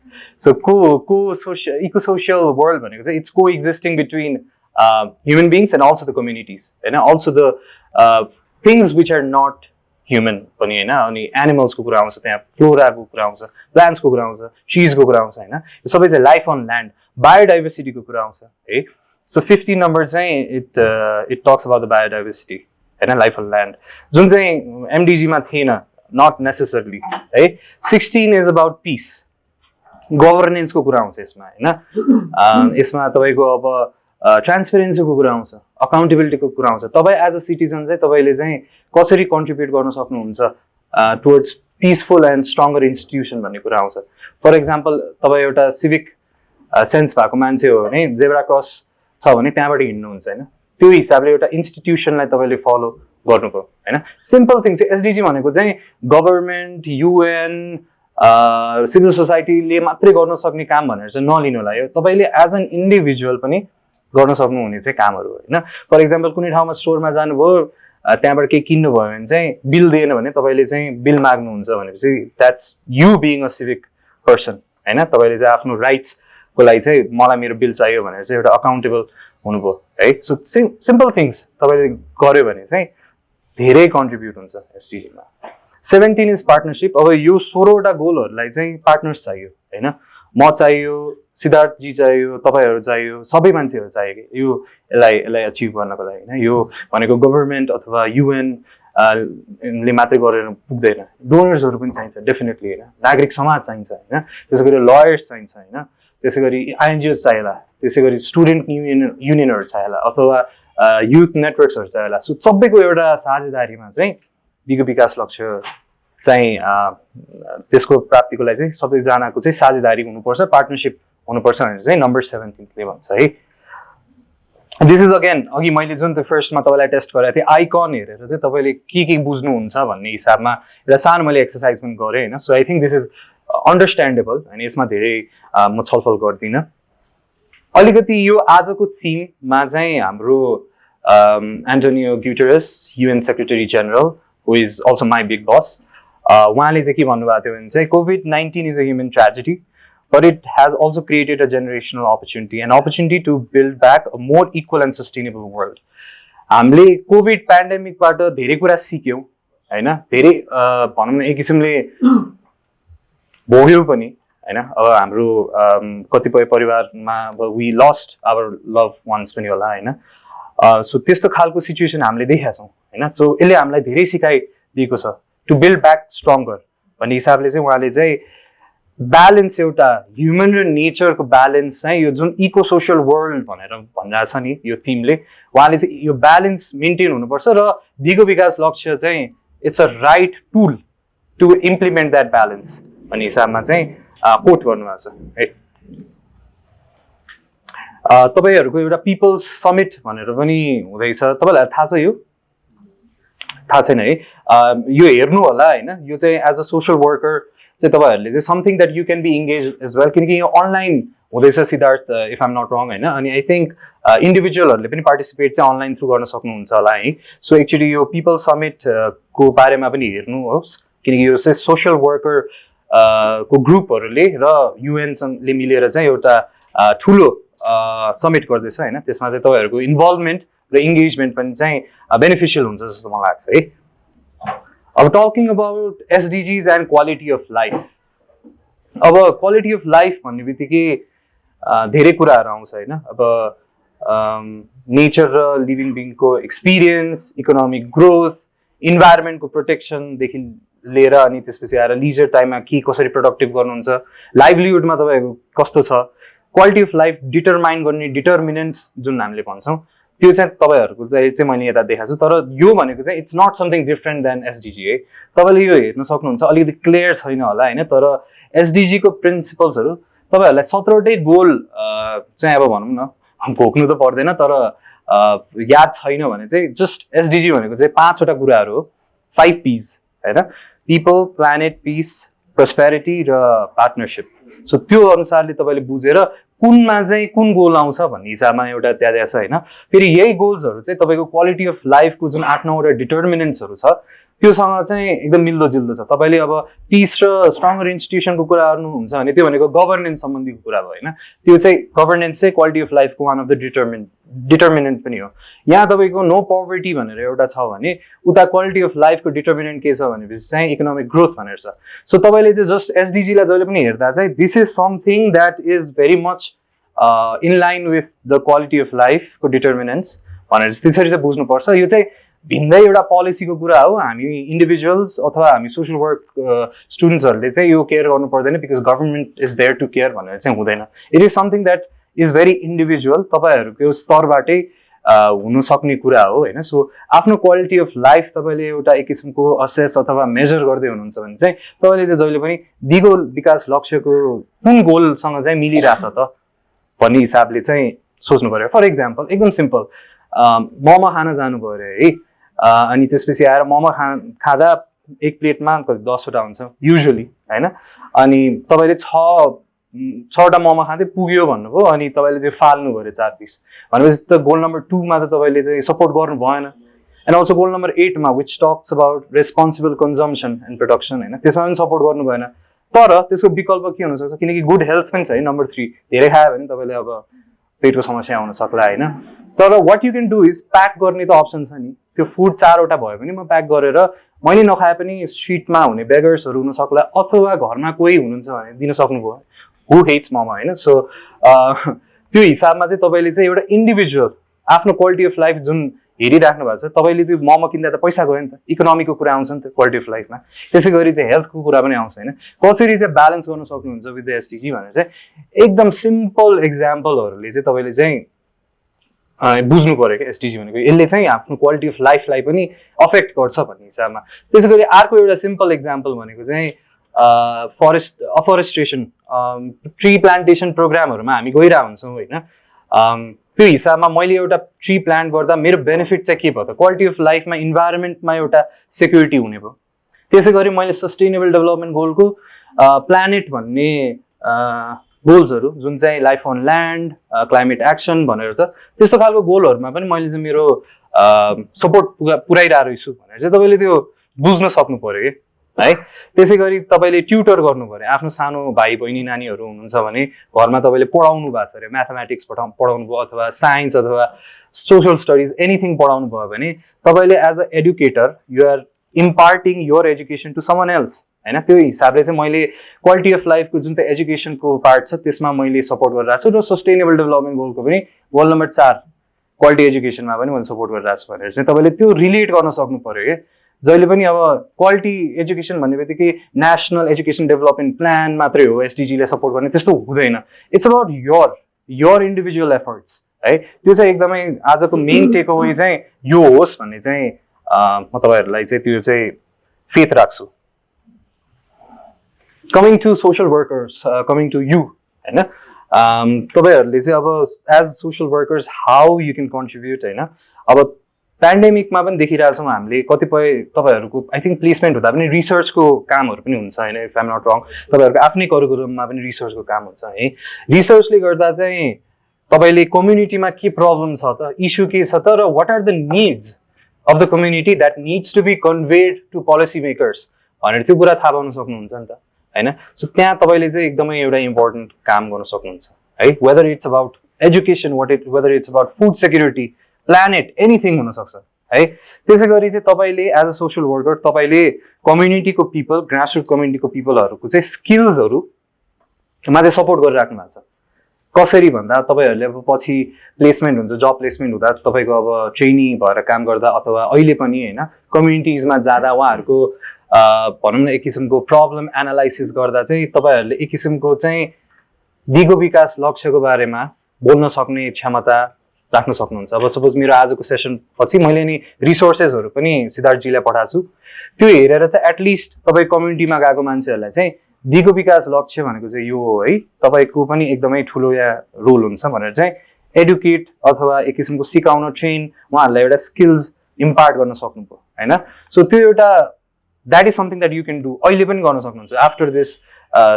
so eco social world भनेको चाहिँ इट्स को existing between human beings and also the communities होइन also the things which are not human पनि होइन अनि एनिमल्सको कुरा आउँछ त्यहाँ फ्लोराको कुरा आउँछ प्लान्ट्सको कुरा आउँछ ट्रिजको कुरा आउँछ होइन यो सबै चाहिँ लाइफ अन ल्यान्ड बायोडाइभर्सिटीको कुरा आउँछ है सो 15 नम्बर चाहिँ it talks about the biodiversity होइन लाइफ अन ल्यान्ड जुन चाहिँ एमडिजीमा थिएन नट नेसेसरली है 16 इज अबाउट पिस गभर्नेन्सको कुरा आउँछ यसमा होइन यसमा तपाईँको अब ट्रान्सपेरेन्सीको कुरा आउँछ अकाउन्टेबिलिटीको कुरा आउँछ तपाईँ एज अ सिटिजन चाहिँ तपाईँले चाहिँ कसरी कन्ट्रिब्युट गर्न सक्नुहुन्छ towards peaceful and stronger institution भन्ने कुरा आउँछ फर इक्जाम्पल तपाईँ एउटा सिभिक सेन्स भएको मान्छे हो भने जेब्रा क्रस छ भने त्यहाँबाट हिँड्नुहुन्छ होइन त्यो हिसाबले एउटा इन्स्टिट्युसनलाई तपाईँले फलो गर्नुभयो होइन सिम्पल थिङ चाहिँ एसडिजी भनेको चाहिँ गभर्मेन्ट युएन सिभिल सोसाइटीले मात्रै गर्न सक्ने काम भनेर चाहिँ नलिनु होला यो तपाईँले एज एन इन्डिभिजुअल पनि गर्न सक्नुहुने चाहिँ कामहरू होइन फर इक्जाम्पल कुनै ठाउँमा स्टोरमा जानुभयो त्यहाँबाट केही किन्नुभयो भने चाहिँ बिल दिएन भने तपाईँले चाहिँ बिल माग्नुहुन्छ भनेपछि that's you being a civic person होइन तपाईँले चाहिँ आफ्नो राइट्सको लागि चाहिँ मलाई मेरो बिल चाहियो भनेर चाहिँ एउटा अकाउन्टेबल हुनुभयो है सो सिम्पल थिङ्स तपाईँले गर्यो भने चाहिँ धेरै कन्ट्रिब्युट हुन्छ एसडिजीमा 17 इज पार्टनरसिप अब यो 16वटा गोलहरूलाई चाहिँ पार्टनर्स चाहियो होइन म चाहियो सिद्धार्थजी चाहियो तपाईँहरू चाहियो सबै मान्छेहरू चाहियो कि यसलाई अचिभ गर्नको लागि होइन यो भनेको गभर्मेन्ट अथवा युएन ले मात्रै गरेर पुग्दैन डोनर्सहरू पनि चाहिन्छ डेफिनेटली होइन नागरिक समाज चाहिन्छ होइन त्यसै गरी लयर्स चाहिन्छ होइन त्यसै गरी आइएनजिओस चाहिएला त्यसै गरी स्टुडेन्ट युनियनहरू चाहिएला अथवा युथ नेटवर्क्सहरू चाहिएला सो सबैको एउटा साझेदारीमा चाहिँ दिगो विकास लक्ष्य चाहिँ त्यसको प्राप्तिको लागि चाहिँ सबैजनाको चाहिँ साझेदारी हुनुपर्छ पार्टनरसिप हुनुपर्छ भनेर चाहिँ नम्बर 17 भन्छ है दिस इज अगेन अघि मैले जुन त्यो फर्स्टमा तपाईँलाई टेस्ट गरेको थिएँ आइकन हेरेर चाहिँ तपाईँले के बुझ्नुहुन्छ भन्ने हिसाबमा एउटा सानो मैले एक्सर्साइज पनि गरेँ होइन so I think this is understandable होइन यसमा धेरै म छलफल गर्दिनँ अलिकति यो आजको थिममा चाहिँ हाम्रो Antonio Guterres UN secretary general who is also my big boss उहाँले चाहिँ के भन्नुभएको थियो भने चाहिँ COVID-19 is a human tragedy but it has also created a generational opportunity, an opportunity to build back a more equal and sustainable world. हामीले covid पेन्डेमिकबाट धेरै कुरा सिक्यौँ होइन धेरै भनौँ न एक किसिमले भोग्यौँ पनि होइन अब हाम्रो कतिपय परिवारमा we lost our love ones पनि होला होइन सो त्यस्तो खालको सिचुएसन हामीले देखेका छौँ होइन सो यसले हामीलाई धेरै सिकाइदिएको छ टु बिल्ड ब्याक स्ट्रङ्गर भन्ने हिसाबले चाहिँ उहाँले चाहिँ ब्यालेन्स एउटा ह्युमन र नेचरको ब्यालेन्स चाहिँ यो जुन इको सोसियल वर्ल्ड भनेर भनिरहेको छ नि यो थिमले, उहाँले चाहिँ यो ब्यालेन्स मेन्टेन हुनुपर्छ र दिगो विकास लक्ष्य चाहिँ it's a right tool to implement that balance भन्ने हिसाबमा चाहिँ कोट गर्नुभएको छ है। तपाईँहरूको एउटा पिपल्स समिट भनेर पनि हुँदैछ, तपाईँलाई थाहा छ यो? थाहा छैन है? यो हेर्नु होला होइन। यो चाहिँ एज अ सोसियल वर्कर चाहिँ तपाईँहरूले चाहिँ something that you can be engage as well, किनकि यो अनलाइन हुँदैछ Siddharth, if I'm not wrong होइन। अनि आई थिङ्क इन्डिभिजुअलहरूले पनि पार्टिसिपेट चाहिँ अनलाइन थ्रु गर्न सक्नुहुन्छ होला है। सो एक्चुली यो पिपल समिटको बारेमा पनि हेर्नुहोस्, किनकि यो चाहिँ सोसियल वर्कर को ग्रुपहरूले र युएनले मिलेर चाहिँ एउटा ठुलो समिट गर्दैछ होइन। त्यसमा चाहिँ तपाईँहरूको इन्भल्भमेन्ट र इङ्गेजमेन्ट पनि चाहिँ बेनिफिसियल हुन्छ जस्तो मलाई लाग्छ है। अब talking about SDGs and quality of life, अब क्वालिटी अफ लाइफ भन्ने बित्तिकै धेरै कुराहरू आउँछ होइन। अब नेचर र लिभिङ बिङको एक्सपिरियन्स, इकोनोमिक ग्रोथ, इन्भाइरोमेन्टको प्रोटेक्सनदेखि लिएर अनि त्यसपछि आएर लिजर टाइममा के कसरी प्रोडक्टिभ गर्नुहुन्छ, लाइभलीहुडमा तपाईँहरूको कस्तो छ, क्वालिटी अफ लाइफ डिटरमाइन गर्ने डिटर्मिनेन्ट्स जुन हामीले भन्छौँ त्यो चाहिँ तपाईँहरूको चाहिँ मैले यता देखाएको छु। तर यो भनेको चाहिँ it's not something different than SDG है। तपाईँले यो हेर्न सक्नुहुन्छ, अलिकति क्लियर छैन होला होइन। तर एसडिजीको प्रिन्सिपल्सहरू तपाईँहरूलाई 17वटै गोल चाहिँ अब भनौँ न घोक्नु त पर्दैन, तर याद छैन भने चाहिँ जस्ट एसडिजी भनेको चाहिँ 5वटा कुराहरू हो, 5 P's होइन। पिपल, प्लानेट, पिस, प्रोस्पेरिटी र पार्टनरसिप। सो त्यो अनुसारले तपाईँले बुझेर कुनमा चाहिँ कुन गोल आउँछ भन्ने हिसाबमा एउटा त्याग छ होइन। फेरि यही गोल्सहरू चाहिँ तपाईँको क्वालिटी अफ लाइफको जुन 8-9वटा डिटर्मिनेन्ट्सहरू छ त्योसँग चाहिँ एकदम मिल्दोजुल्दो छ। तपाईँले अब पिस र स्ट्रङ्गर इन्स्टिट्युसनको कुरा गर्नुहुन्छ भने त्यो भनेको गभर्नेन्स सम्बन्धीको कुरा भयो होइन। त्यो चाहिँ गभर्नेन्स चाहिँ क्वालिटी अफ लाइफको वान अफ द डिटर्मिनेन्ट पनि हो। यहाँ तपाईँको नो पोभर्टी भनेर एउटा छ भने उता क्वालिटी अफ लाइफको डिटर्मिनेन्ट के छ भनेपछि चाहिँ इकोनोमिक ग्रोथ भनेर छ। सो तपाईँले चाहिँ जस्ट एसडिजीलाई जहिले पनि हेर्दा चाहिँ this is something that is very much in line with the quality of लाइफको डिटर्मिनेन्ट्स भनेर त्यसरी चाहिँ बुझ्नुपर्छ। यो चाहिँ भिन्दै एउटा पोलिसीको कुरा हो। हामी इन्डिभिजुअल्स अथवा हामी सोसियल वर्क स्टुडेन्ट्सहरूले चाहिँ यो केयर गर्नु पर्दैन because government is there to care भनेर चाहिँ हुँदैन। It is something that is very individual, तपाईँहरूको स्तरबाटै हुन सक्ने कुरा हो होइन। सो आफ्नो क्वालिटी अफ लाइफ तपाईँले एउटा एक किसिमको असेस अथवा मेजर गर्दै हुनुहुन्छ भने चाहिँ तपाईँले चाहिँ जहिले पनि दिगो विकास लक्ष्यको कुन गोलसँग चाहिँ मिलिरहेछ त भन्ने हिसाबले चाहिँ सोच्नु पर्यो। फर इक्जाम्पल एकदम सिम्पल, मोमो खान जानु पऱ्यो है, अनि त्यसपछि आएर मोमो खाँदा एक प्लेटमा 10वटा हुन्छ युजुअली होइन। अनि तपाईँले 6वटा मोमो खाँदै पुग्यो भन्नुभयो अनि तपाईँले त्यो फाल्नु पऱ्यो 4 पिस भनेपछि त गोल नम्बर 2मा त तपाईँले चाहिँ सपोर्ट गर्नु भएन। एन्ड अल्सो गोल नम्बर 8मा which talks about responsible consumption and production होइन, त्यसमा पनि सपोर्ट गर्नु भएन। तर त्यसको विकल्प के हुनसक्छ, किनकि गुड हेल्थ पनि छ है नम्बर 3, धेरै खायो भने तपाईँले अब पेटको समस्या आउन सक्ला होइन। तर what you can do is pack गर्ने त अप्सन छ नि, त्यो फुड 4वटा भयो भने म प्याक गरेर मैले नखाए पनि स्ट्रिटमा हुने बेगर्सहरू हुन सक्ला अथवा घरमा कोही हुनुहुन्छ भने दिन सक्नुभयो। हु हेट्स मोमो होइन। सो त्यो हिसाबमा चाहिँ तपाईँले चाहिँ एउटा इन्डिभिजुअल आफ्नो क्वालिटी अफ लाइफ जुन हेरिराख्नु भएको छ, तपाईँले त्यो मोमो किन्दा त पैसा गयो नि त, इकोनोमीको कुरा आउँछ नि त क्वालिटी अफ लाइफमा, त्यसै गरी चाहिँ हेल्थको कुरा पनि आउँछ होइन। कसरी चाहिँ ब्यालेन्स गर्न सक्नुहुन्छ विथ द एसडिजी भनेर चाहिँ एकदम सिम्पल एक्जाम्पलहरूले चाहिँ तपाईँले चाहिँ बुझ्नु पऱ्यो क्या एसडिजी भनेको यसले चाहिँ आफ्नो क्वालिटी अफ लाइफलाई पनि अफेक्ट गर्छ भन्ने हिसाबमा। त्यसै गरी अर्को एउटा सिम्पल एक्जाम्पल भनेको चाहिँ अफरेस्ट्रेसन ट्री प्लान्टेसन प्रोग्रामहरूमा हामी गइरहेको हुन्छौँ होइन। त्यो हिसाबमा मैले एउटा ट्री प्लान्ट गर्दा मेरो बेनिफिट चाहिँ के भयो त, क्वालिटी अफ लाइफमा इन्भाइरोमेन्टमा एउटा सेक्युरिटी हुने भयो। त्यसै गरी मैले सस्टेनेबल डेभलपमेन्ट गोलको प्लानेट भन्ने गोल्सहरू जुन चाहिँ life on land, climate action भनेर छ, त्यस्तो खालको गोलहरूमा पनि मैले चाहिँ मेरो सपोर्ट पुऱ्याइरहेको रहेछु भनेर चाहिँ तपाईँले त्यो बुझ्न सक्नु पऱ्यो कि है। त्यसै गरी तपाईँले ट्युटर गर्नु पऱ्यो, आफ्नो सानो भाइ बहिनी नानीहरू हुनुहुन्छ भने घरमा तपाईँले पढाउनु भएको छ अरे, म्याथमेटिक्स पढाउनु भयो अथवा साइन्स अथवा सोसियल स्टडिज एनिथिङ पढाउनु भयो भने तपाईँले as a educator you are imparting your education to someone else होइन। त्यो हिसाबले चाहिँ मैले क्वालिटी अफ लाइफको जुन चाहिँ एजुकेसनको पार्ट छ त्यसमा मैले सपोर्ट गरिरहेको छु र सस्टेनेबल डेभलपमेन्ट गोलको पनि गोल नम्बर 4 क्वालिटी एजुकेसनमा पनि मैले सपोर्ट गरिरहेको छु भनेर चाहिँ तपाईँले त्यो रिलेट गर्न सक्नु पऱ्यो कि जहिले पनि अब क्वालिटी एजुकेसन भन्ने बित्तिकै नेसनल एजुकेसन डेभलपमेन्ट प्लान मात्रै हो एसडिजीले सपोर्ट गर्ने, त्यस्तो हुँदैन। It's about your individual efforts है। त्यो चाहिँ एकदमै आजको मेन टेक अवे चाहिँ यो होस् भन्ने चाहिँ म तपाईँहरूलाई चाहिँ त्यो चाहिँ फेथ राख्छु। Coming to social workers, coming to you होइन, तपाईँहरूले चाहिँ अब as social workers how you can contribute होइन। अब पेन्डेमिकमा पनि देखिरहेछौँ हामीले कतिपय तपाईँहरूको आई थिङ्क प्लेसमेन्ट हुँदा पनि रिसर्चको कामहरू पनि हुन्छ होइन, इफ आइम नट रङ। तपाईँहरूको आफ्नै करिकुलममा पनि रिसर्चको काम हुन्छ है। रिसर्चले गर्दा चाहिँ तपाईँले कम्युनिटीमा के प्रब्लम छ त, इस्यु के छ त, र what are the needs of the community that needs to be conveyed to policy makers भनेर त्यो कुरा थाहा पाउन सक्नुहुन्छ नि त होइन। सो त्यहाँ तपाईँले चाहिँ एकदमै एउटा इम्पोर्टेन्ट काम गर्न सक्नुहुन्छ है। Whether it's about education, whether it's about food security, planet, anything हुनसक्छ है। त्यसै गरी चाहिँ तपाईँले एज अ सोसल वर्कर तपाईँले कम्युनिटीको पिपल, ग्रासरुट कम्युनिटीको पिपलहरूको चाहिँ स्किल्सहरूमा चाहिँ सपोर्ट गरिराख्नु भएको छ। कसरी भन्दा तपाईँहरूले अब पछि प्लेसमेन्ट हुन्छ, जब प्लेसमेन्ट हुँदा तपाईँको अब ट्रेनी भएर काम गर्दा अथवा अहिले पनि होइन कम्युनिटिजमा जाँदा उहाँहरूको भनौँ न एक किसिमको प्रब्लम एनालाइसिस गर्दा चाहिँ तपाईँहरूले एक किसिमको चाहिँ दिगो विकास लक्ष्यको बारेमा बोल्न सक्ने क्षमता राख्न सक्नुहुन्छ। अब सपोज मेरो आजको सेसन पछि मैले नि रिसोर्सेसहरू पनि सिद्धार्थजीलाई पठाएको छु, त्यो हेरेर चाहिँ एटलिस्ट तपाईँ कम्युनिटीमा गएको मान्छेहरूलाई चाहिँ दिगो विकास लक्ष्य भनेको चाहिँ यो हो है, तपाईँको पनि एकदमै ठुलो या रोल हुन्छ भनेर चाहिँ एडुकेट अथवा एक किसिमको सिकाउन, ट्रेन, उहाँहरूलाई एउटा स्किल्स इम्पार्ट गर्न सक्नुभयो होइन। सो त्यो एउटा that is something that you can do, अहिले पनि गर्न सक्नुहुन्छ आफ्टर दिस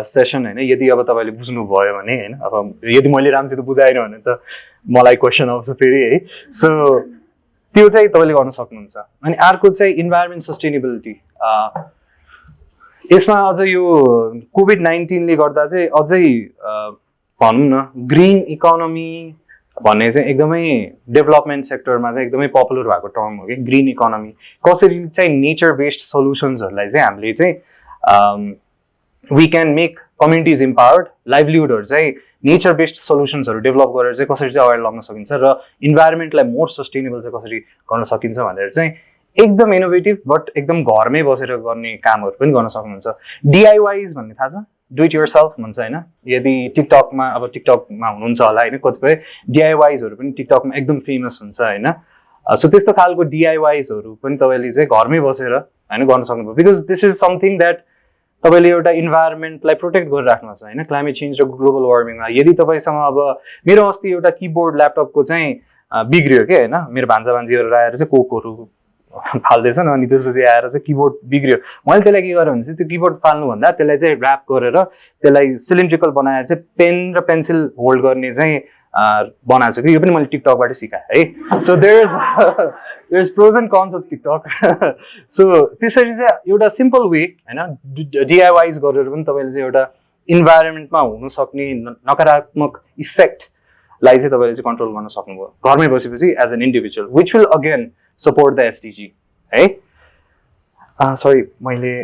सेसन होइन। यदि अब तपाईँले बुझ्नुभयो भने होइन, अब यदि मैले राम्रोसित बुझाएन भने त मलाई क्वेसन आउँछ फेरि है। सो त्यो चाहिँ तपाईँले गर्न सक्नुहुन्छ। अनि अर्को चाहिँ इन्भाइरोमेन्ट सस्टेनेबिलिटी, यसमा अझ यो कोभिड-19ले गर्दा चाहिँ अझै भनौँ न ग्रिन इकोनोमी भन्ने चाहिँ एकदमै डेभलपमेन्ट सेक्टरमा चाहिँ एकदमै पपुलर भएको टर्म हो कि ग्रिन इकोनोमी। कसरी चाहिँ नेचर बेस्ड सल्युसन्सहरूलाई चाहिँ हामीले चाहिँ we can make communities empowered, लाइभलीहुडहरू चाहिँ नेचर बेस्ड सल्युसन्सहरू डेभलप गरेर चाहिँ कसरी चाहिँ अगाडि लग्न सकिन्छ र इन्भाइरोमेन्टलाई मोर सस्टेनेबल चाहिँ कसरी गर्न सकिन्छ भनेर चाहिँ एकदम इनोभेटिभ बट एकदम घरमै बसेर गर्ने कामहरू पनि गर्न सक्नुहुन्छ। डिआइवाइज भन्ने थाहा छ, डु इट योर सेल्फ भन्छ होइन। यदि टिकटकमा, अब टिकटकमा हुनुहुन्छ होला होइन, कतिपय डिआइवाइजहरू पनि टिकटकमा एकदम फेमस हुन्छ होइन। सो त्यस्तो खालको डिआइवाइजहरू पनि तपाईँले चाहिँ घरमै बसेर होइन गर्न सक्नुभयो। Because this is something that तपाईँले एउटा इन्भाइरोमेन्टलाई प्रोटेक्ट गरिराख्नु छ होइन, क्लाइमेट चेन्ज र ग्लोबल वार्मिङमा। यदि तपाईँसँग अब मेरो अस्ति एउटा किबोर्ड ल्यापटपको चाहिँ बिग्रियो क्या होइन, मेरो भान्जा भान्जीहरू आएर चाहिँ कोकहरू फाल्दैछन् अनि त्यसपछि आएर चाहिँ किबोर्ड बिग्रियो। मैले त्यसलाई के गरेँ भने चाहिँ त्यो किबोर्ड फाल्नुभन्दा त्यसलाई चाहिँ ऱ्याप गरेर त्यसलाई सिलिन्ड्रिकल बनाएर चाहिँ पेन र पेन्सिल होल्ड गर्ने चाहिँ बनाएको छु कि यो पनि मैले टिकटकबाट सिकाएँ है। So there is pros and cons of TikTok. So त्यसरी चाहिँ एउटा सिम्पल वे होइन डिआइवाइज गरेर पनि तपाईँले चाहिँ एउटा इन्भाइरोमेन्टमा हुन सक्ने नकारात्मक इफेक्टलाई चाहिँ तपाईँले चाहिँ कन्ट्रोल गर्न सक्नुभयो घरमै बसेपछि as an individual, which will again support the SDG है। सरी मैले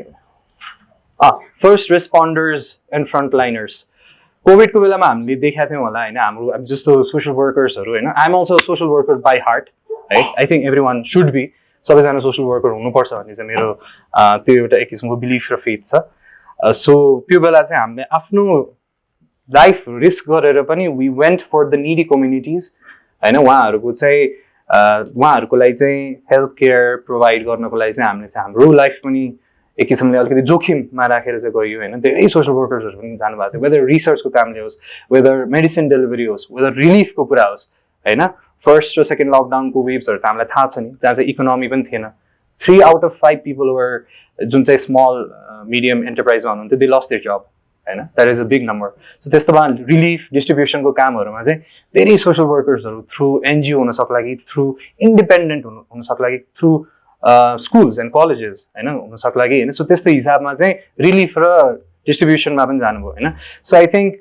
first responders and front liners कोभिडको बेलामा हामीले देखाएको थियौँ होला होइन, हाम्रो जस्तो सोसल वर्कर्सहरू होइन। I'm also social worker by heart है, I think everyone should be, सबैजना सोसल वर्कर हुनुपर्छ भन्ने चाहिँ मेरो त्यो एउटा एक किसिमको बिलिफ र फेथ छ। सो त्यो बेला चाहिँ हामीले आफ्नो लाइफ रिस्क गरेर पनि we went for the needy communities होइन, उहाँहरूको चाहिँ उहाँहरूको लागि चाहिँ हेल्थ केयर प्रोभाइड गर्नको लागि चाहिँ हामीले चाहिँ हाम्रो लाइफ पनि एक किसिमले अलिकति जोखिममा राखेर चाहिँ गयो होइन। धेरै सोसल वर्कर्सहरू पनि जानुभएको थियो, वेदर रिसर्चको कामले होस्, वेदर मेडिसिन डेलिभरी होस्, वेदर रिलिफको कुरा होस् होइन। फर्स्ट र सेकेन्ड लकडाउनको वेभ्सहरू त हामीलाई थाहा छ नि, जहाँ चाहिँ इकोनोमी पनि थिएन। 3 out of 5 पिपल वर जुन चाहिँ स्मल मिडियम एन्टरप्राइजमा हुनुहुन्थ्यो, दे लस्ट देयर जब होइन, that is a big number. So त्यस्तोमा रिलिफ डिस्ट्रिब्युसनको कामहरूमा चाहिँ धेरै सोसल वर्कर्सहरू थ्रु एनजिओ हुन सक्ला कि थ्रु इन्डिपेन्डेन्ट हुन सक्ला कि थ्रु स्कुल्स एन्ड कलेजेस होइन हुन सक्ला कि होइन। सो त्यस्तो हिसाबमा चाहिँ रिलिफ र डिस्ट्रिब्युसनमा पनि जानुभयो होइन। So I think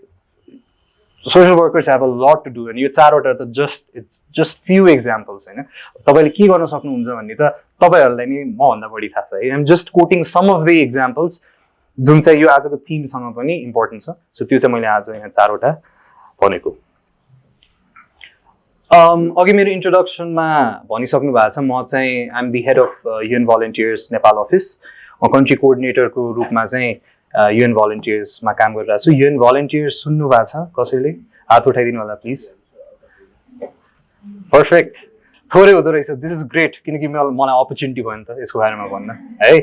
social workers have a lot to do, and यो 4वटा त जस्ट फ्यु एक्जाम्पल्स होइन। तपाईँले के गर्न सक्नुहुन्छ भन्ने त तपाईँहरूलाई नि मभन्दा बढी थाहा छ है। I'm just quoting some of the examples जुन चाहिँ यो आजको थिमसँग पनि इम्पोर्टेन्ट छ। सो त्यो चाहिँ मैले आज यहाँ 4वटा भनेको। अघि मेरो इन्ट्रोडक्सनमा भनिसक्नु भएको छ म चाहिँ I'm the head of UN volunteers Nepal office country कोअर्डिनेटरको रूपमा चाहिँ युएन भलन्टियर्समा काम गरिरहेको छु युएन भलन्टियर्स सुन्नु भएको छ कसैले हात उठाइदिनु होला प्लिज पर्फेक्ट थोरै हुँदो रहेछ दिस इज ग्रेट किनकि मलाई अपर्च्युनिटी भयो नि त यसको बारेमा भन्न है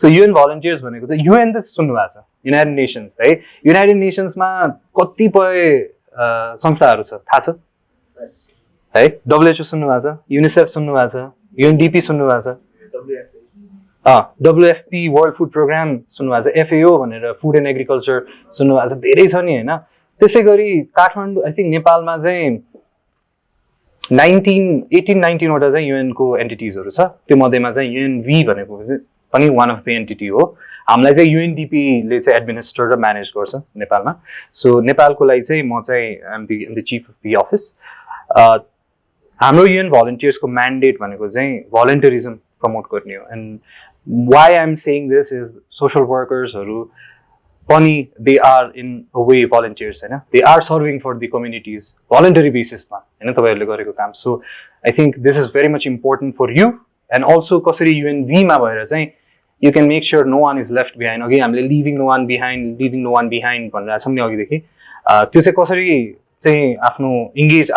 सो युएन भलन्टियर्स भनेको चाहिँ युएन त सुन्नु भएको छ युनाइटेड नेसन्स है युनाइटेड नेसन्समा कतिपय संस्थाहरू छ थाहा छ है डब्लुएचओ सुन्नु भएको छ युनिसेफ सुन्नु भएको छ युएनडिपी सुन्नु भएको छ डब्लुएफपी वर्ल्ड फुड प्रोग्राम सुन्नु भएको छ एफएओ भनेर फुड एन्ड एग्रिकल्चर सुन्नु भएको छ धेरै छ नि होइन त्यसै गरी काठमाडौँ आई थिङ्क नेपालमा चाहिँ 18-19वटा चाहिँ युएनको एन्टिटिजहरू छ त्यो मध्येमा चाहिँ युएनभी भनेको चाहिँ पनि वान अफ द एन्टिटी हो हामीलाई चाहिँ युएनडिपीले चाहिँ एडमिनिस्टर र म्यानेज गर्छ नेपालमा सो नेपालको लागि चाहिँ म चाहिँ I'm the chief of P office हाम्रो युएन भलन्टियर्सको म्यान्डेट भनेको चाहिँ भलन्टरिजम प्रमोट गर्ने हो and why I'm saying this is social वर्कर्सहरू पनि they are in a way volunteers होइन they are serving for the communities voluntary बेसिसमा होइन तपाईँहरूले गरेको काम so I think this is very much important for you and also कसरी युएनभीमा भएर चाहिँ you can make sure no one is left behind अघि हामीले लिभिङ नो वान बिहाइन्ड भनिरहेको छौँ नि अघिदेखि त्यो चाहिँ कसरी चाहिँ आफ्नो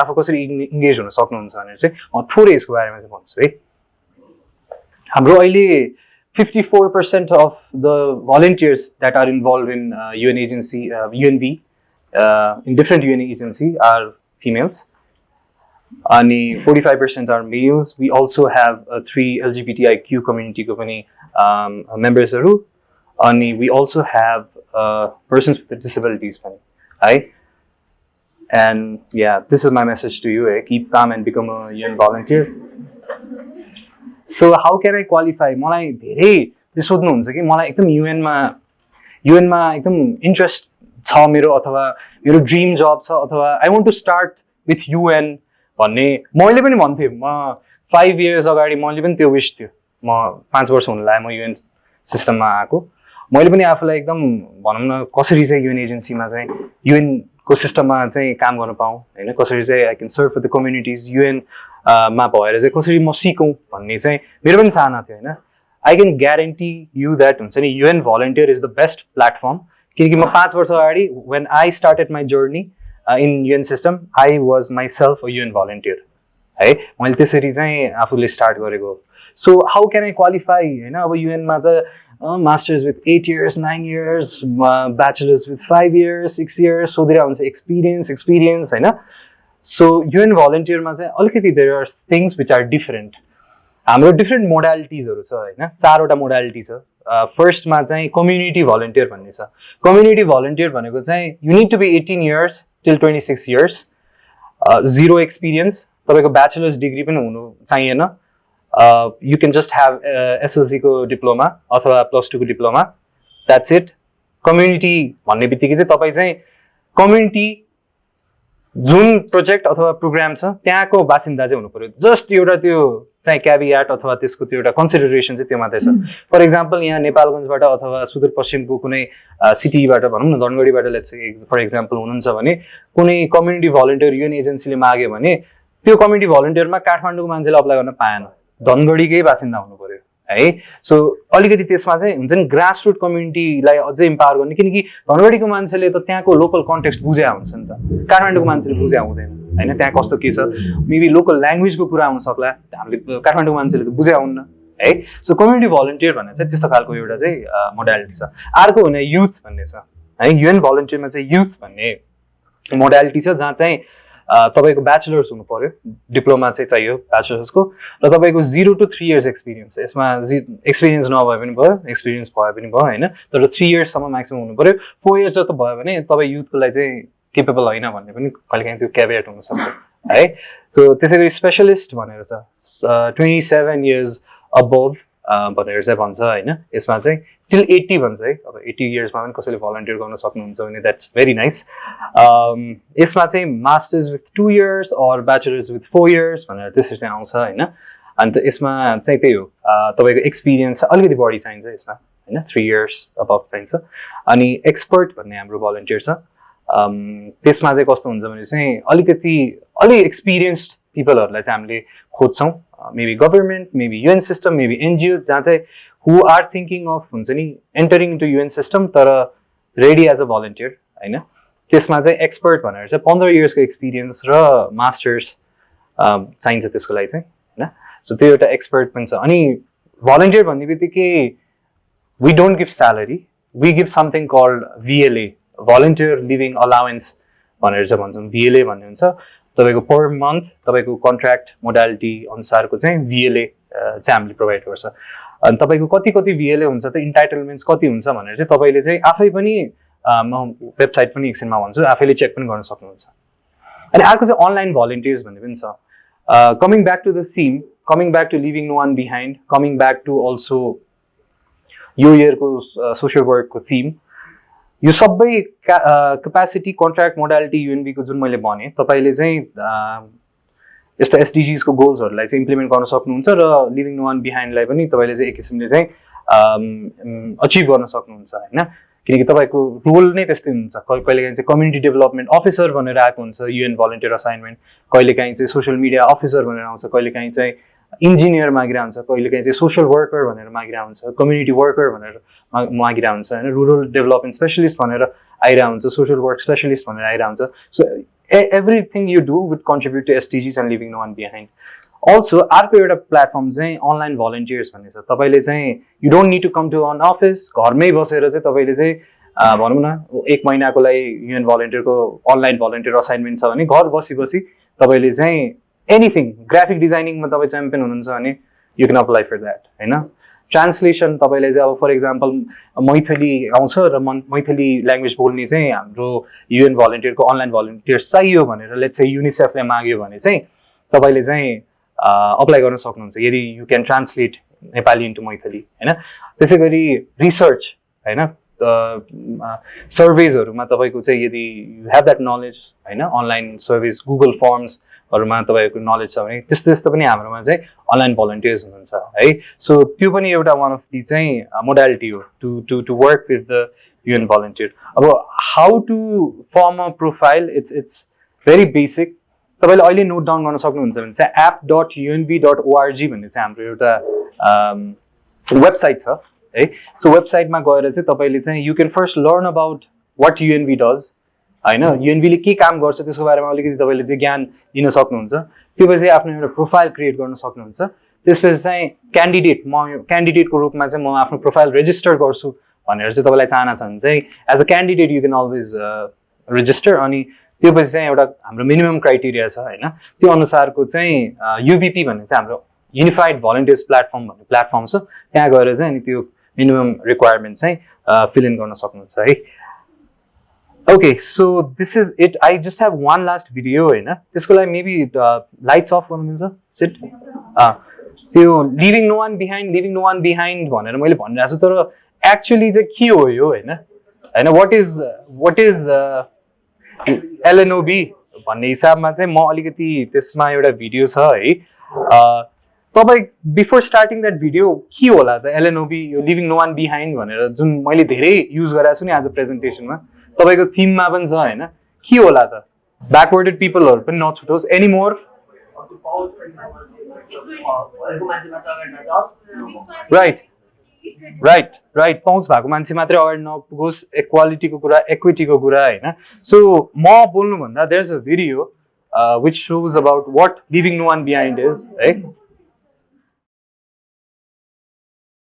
आफू कसरी इङ्गेज हुन सक्नुहुन्छ भनेर चाहिँ म थोरै यसको बारेमा चाहिँ भन्छु है हाम्रो अहिले 54% of the volunteers that are involved in UN agency, UNV, in different UN agency are females. And 45% are males. We also have 3 LGBTIQ community company members. And we also have persons with disabilities. Right? And yeah, this is my message to you. Keep calm and become a UN volunteer. So how can I qualify मलाई धेरै सोध्नुहुन्छ कि मलाई एकदम युएनमा एकदम interest छ मेरो अथवा मेरो ड्रिम जब छ अथवा I want to start with UN भन्ने मैले पनि भन्थेँ म 5 इयर्स अगाडि मैले पनि त्यो विश थियो म 5 वर्ष हुन लाग्यो म युएन सिस्टममा आएको मैले पनि आफूलाई एकदम भनौँ न कसरी चाहिँ युएन एजेन्सीमा चाहिँ युएनको सिस्टममा चाहिँ काम गर्न पाऊँ होइन कसरी चाहिँ I can serve for the communities UN मा भएर चाहिँ कसरी म सिकौँ भन्ने चाहिँ मेरो पनि चाहना थियो होइन I can guarantee you that हुन्छ नि UN volunteer is the best platform किनकि म 5 वर्ष अगाडि when I started my journey in UN system I was myself a UN volunteer है मैले त्यसरी चाहिँ आफूले स्टार्ट गरेको so how can I qualify होइन अब युएनमा त masters with 8 years 9 years bachelors with 5 years 6 years सोधेर हुन्छ एक्सपिरियन्स होइन सो युएन भलन्टियरमा चाहिँ अलिकति there are things which are different हाम्रो डिफरेन्ट मोडालिटिजहरू छ होइन 4वटा मोडालिटी छ फर्स्टमा चाहिँ कम्युनिटी भलन्टियर भन्ने छ कम्युनिटी भलन्टियर भनेको चाहिँ you need to be 18 years till 26 years zero experience तपाईँको ब्याचलर्स डिग्री पनि हुनु चाहिएन यु क्यान जस्ट ह्याभ एसएलसीको डिप्लोमा अथवा +2 को डिप्लोमा द्याट्स इट कम्युनिटी भन्ने बित्तिकै चाहिँ तपाईँ चाहिँ कम्युनिटी जुन प्रोजेक्ट अथवा प्रोग्राम छ त्यहाँको बासिन्दा चाहिँ हुनु पर्यो जस्ट एउटा त्यो चाहिँ क्याभियाट अथवा त्यसको त्यो एउटा कन्सिडरेसन चाहिँ त्यो मात्रै छ फर इक्जाम्पल यहाँ नेपालगञ्जबाट अथवा सुदूरपश्चिमको कुनै सिटीबाट भनौँ न धनगढीबाट लेट्स फर इक्जाम्पल हुनुहुन्छ भने कुनै कम्युनिटी भलन्टियर युएन एजेन्सीले माग्यो भने त्यो कम्युनिटी भलन्टियरमा काठमाडौँको मान्छेले अप्लाई गर्न पाएन धनगढीकै बासिन्दा हुनु पर्यो है सो अलिकति त्यसमा चाहिँ हुन्छ नि ग्रासरुट कम्युनिटीलाई अझै इम्पावर गर्ने किनकि धनगढीको मान्छेले त त्यहाँको लोकल कन्टेक्स्ट बुझ्या हुन्छ नि त काठमाडौँको मान्छेले बुझ्या हुँदैन होइन त्यहाँ कस्तो के छ मेबी लोकल ल्याङ्ग्वेजको कुरा आउन सक्ला हामीले काठमाडौँको मान्छेले त बुझ्या हुन्न है सो कम्युनिटी भलन्टियर भन्ने चाहिँ त्यस्तो खालको एउटा चाहिँ मोडालिटी छ अर्को हुने युथ भन्ने छ है युएन भलन्टियरमा चाहिँ युथ भन्ने मोडालिटी छ जहाँ चाहिँ तपाईँको ब्याचलर्स हुनु पर्यो डिप्लोमा चाहिँ चाहियो ब्याचलर्सको र तपाईँको 0 to 3 years एक्सपिरियन्स यसमा एक्सपिरियन्स नभए पनि भयो एक्सपिरियन्स भए पनि भयो होइन तर 3 yearsसम्म म्याक्सिमम हुनु पर्यो 4 years जस्तो भयो भने तपाईँ युथको लागि चाहिँ केपेबल होइन भन्ने पनि कहिलेकाहीँ त्यो क्याभिएट हुनसक्छ है सो त्यसै गरी स्पेसलिस्ट भनेर छ 27 years above भनेर चाहिँ भन्छ होइन यसमा चाहिँ टिल 80 भन्छ है अब 80 yearsमा पनि कसैले भलन्टियर गर्न सक्नुहुन्छ भने द्याट्स भेरी नाइस यसमा चाहिँ masters with 2 years or bachelors with 4 years भनेर त्यसरी चाहिँ आउँछ होइन अन्त यसमा चाहिँ त्यही हो तपाईँको एक्सपिरियन्स अलिकति बढी चाहिन्छ यसमा होइन 3 years अबभ चाहिन्छ अनि एक्सपर्ट भन्ने हाम्रो भलन्टियर छ त्यसमा चाहिँ कस्तो हुन्छ भने चाहिँ अलि एक्सपिरियन्स्ड पिपलहरूलाई चाहिँ हामीले खोज्छौँ maybe government maybe UN system maybe NGO जहाँ चाहिँ हु आर थिङ्किङ अफ हुन्छ नि एन्टरिङ इन्टु युएन सिस्टम तर रेडी एज अ भलन्टियर होइन त्यसमा चाहिँ एक्सपर्ट भनेर चाहिँ 15 इयर्सको एक्सपिरियन्स र मास्टर्स चाहिन्छ त्यसको लागि चाहिँ होइन सो त्यो एउटा एक्सपर्ट पनि छ अनि भलन्टियर भन्ने बित्तिकै we don't give salary we give something called VLA volunteer living allowance भनेर चाहिँ भन्छौँ VLA भन्ने हुन्छ तपाईँको पर मन्थ तपाईँको कन्ट्र्याक्ट मोडालिटी अनुसारको चाहिँ VLA चाहिँ हामीले प्रोभाइड गर्छ अनि तपाईँको कति कति VLA हुन्छ त इन्टाइटलमेन्ट्स कति हुन्छ भनेर चाहिँ तपाईँले चाहिँ आफै पनि म वेबसाइट पनि एकछिनमा भन्छु आफैले चेक पनि गर्न सक्नुहुन्छ अनि अर्को चाहिँ अनलाइन भलन्टियर्स भन्ने पनि छ coming back to the theme coming back to living no one behind coming back to also यो इयरको सोसियल वर्कको थिम यो सबै क्यापासिटी कन्ट्र्याक्ट मोडालिटी युएनबीको जुन मैले भने तपाईँले चाहिँ यस्तो एसडिजिजको गोल्सहरूलाई चाहिँ इम्प्लिमेन्ट गर्न सक्नुहुन्छ र लिभिङ नो वान बिहाइन्डलाई पनि तपाईँले चाहिँ एक किसिमले चाहिँ अचिभ गर्न सक्नुहुन्छ होइन किनकि तपाईँको रोल नै त्यस्तै हुन्छ कहिलेकाहीँ चाहिँ कम्युनिटी डेभलपमेन्ट अफिसर भनेर आएको हुन्छ युएन भलन्टियर असाइनमेन्ट कहिलेकाहीँ चाहिँ सोसियल मिडिया अफिसर भनेर आउँछ कहिलेकाहीँ चाहिँ इन्जिनियर मागिरहेको हुन्छ कहिलेकाहीँ चाहिँ सोसियल वर्कर भनेर मागिरहेको हुन्छ कम्युनिटी वर्कर भनेर मागिरहेको हुन्छ होइन रुरल डेभलपमेन्ट स्पेसलिस्ट भनेर आइरहेको हुन्छ सोसियल वर्क स्पेसलिस्ट भनेर आइरहेको हुन्छ so everything you do with contribute to SDGs and living no one behind also अर्को एउटा प्लेटफर्म चाहिँ अनलाइन भलन्टियर्स भन्ने छ तपाईँले चाहिँ you don't need to come to on office घरमै बसेर चाहिँ तपाईँले चाहिँ भनौँ न 1 महिनाको लागि युएन भलन्टियरको अनलाइन भलन्टियर असाइनमेन्ट छ भने घर बसी बसी तपाईँले चाहिँ एनिथिङ ग्राफिक डिजाइनिङमा तपाईँ च्याम्पियन हुनुहुन्छ भने you can apply for that होइन ट्रान्सलेसन तपाईँले चाहिँ अब फर इक्जाम्पल मैथिली आउँछ र मैथिली ल्याङ्ग्वेज बोल्ने चाहिँ हाम्रो युएन भलन्टियरको अनलाइन भलन्टियर्स चाहियो भनेर लेट्स चाहिँ युनिसेफले माग्यो भने चाहिँ तपाईँले चाहिँ अप्लाई गर्न सक्नुहुन्छ यदि you can translate Nepali into Maithili होइन त्यसै गरी रिसर्च होइन सर्भेजहरूमा तपाईँको चाहिँ यदि यु हेभ द्याट नलेज होइन अनलाइन सर्भिस गुगल फर्म्सहरूमा तपाईँको नलेज छ भने त्यस्तो त्यस्तो पनि हाम्रोमा चाहिँ अनलाइन भलन्टियर्स हुनुहुन्छ है सो त्यो पनि एउटा वान अफ दि चाहिँ मोडालिटी हो to work with the UN volunteer अब how to form a profile it's very basic तपाईँले अहिले नोट डाउन गर्न सक्नुहुन्छ भने चाहिँ app.unb.org भन्ने चाहिँ हाम्रो एउटा वेबसाइट छ है सो वेबसाइटमा गएर चाहिँ तपाईँले चाहिँ you can first learn about what UNV does होइन युएनबीले के काम गर्छ त्यसको बारेमा अलिकति तपाईँले चाहिँ ज्ञान दिन सक्नुहुन्छ त्योपछि आफ्नो एउटा प्रोफाइल क्रिएट गर्न सक्नुहुन्छ त्यसपछि चाहिँ क्यान्डिडेट म क्यान्डिडेटको रूपमा चाहिँ म आफ्नो प्रोफाइल रेजिस्टर गर्छु भनेर चाहिँ तपाईँलाई चाहना छ भने चाहिँ as a candidate you can always register अनि त्योपछि चाहिँ एउटा हाम्रो मिनिमम क्राइटेरिया छ होइन त्यो अनुसारको चाहिँ युबिपी भन्ने चाहिँ हाम्रो युनिफाइड भलन्टियर्स प्लेटफर्म भन्ने प्लेटफर्म छ त्यहाँ गएर चाहिँ अनि त्यो मिनिमम रिक्वायरमेन्ट चाहिँ फिल इन गर्न सक्नुहुन्छ है okay so this is it I just have one last video होइन त्यसको लागि मेबी लाइट्स अफ गर्नु मिल्छ सिट त्यो लिभिङ नो वान बिहाइन्ड भनेर मैले भनिरहेको छु तर एक्चुअली चाहिँ के हो यो होइन वाट इज LNOB भन्ने हिसाबमा चाहिँ म अलिकति त्यसमा एउटा भिडियो छ है तपाईँ बिफोर स्टार्टिङ द्याट भिडियो के होला त LNOB यो लिभिङ नो वान बिहाइन्ड भनेर जुन मैले धेरै युज गरेको छु नि आज प्रेजेन्टेसनमा तपाईँको थिममा पनि छ होइन के होला त ब्याकवर्डेड पिपलहरू पनि नछुटोस् एनिमोर राइट पहुँच भएको मान्छे मात्रै अगाडि नपुगोस् इक्वालिटीको कुरा इक्विटीको कुरा होइन सो म बोल्नुभन्दा there is a video which shows about what living no one behind is है